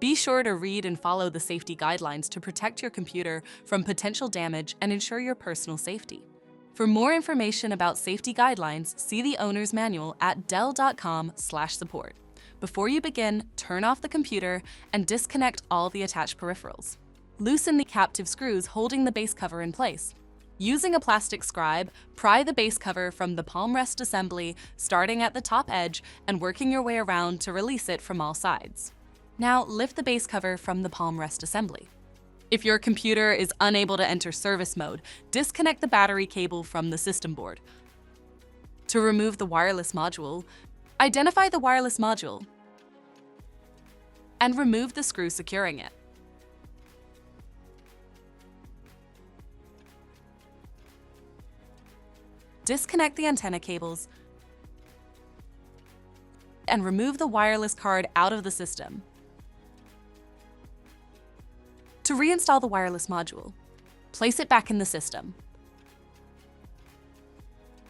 Be sure to read and follow the safety guidelines to protect your computer from potential damage and ensure your personal safety. For more information about safety guidelines, see the owner's manual at dell.com/support. Before you begin, turn off the computer and disconnect all the attached peripherals. Loosen the captive screws holding the base cover in place. Using a plastic scribe, pry the base cover from the palm rest assembly, starting at the top edge and working your way around to release it from all sides. Now lift the base cover from the palm rest assembly. If your computer is unable to enter service mode, disconnect the battery cable from the system board. To remove the wireless module, identify the wireless module and remove the screw securing it. Disconnect the antenna cables and remove the wireless card out of the system. To reinstall the wireless module, place it back in the system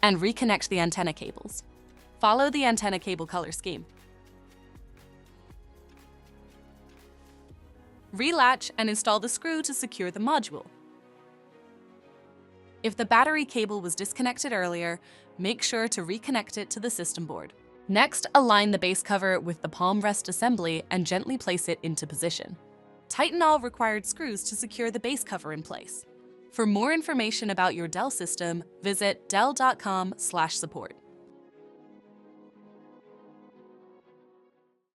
and reconnect the antenna cables. Follow the antenna cable color scheme. Relatch and install the screw to secure the module. If the battery cable was disconnected earlier, make sure to reconnect it to the system board. Next, align the base cover with the palm rest assembly and gently place it into position. Tighten all required screws to secure the base cover in place. For more information about your Dell system, visit dell.com/support.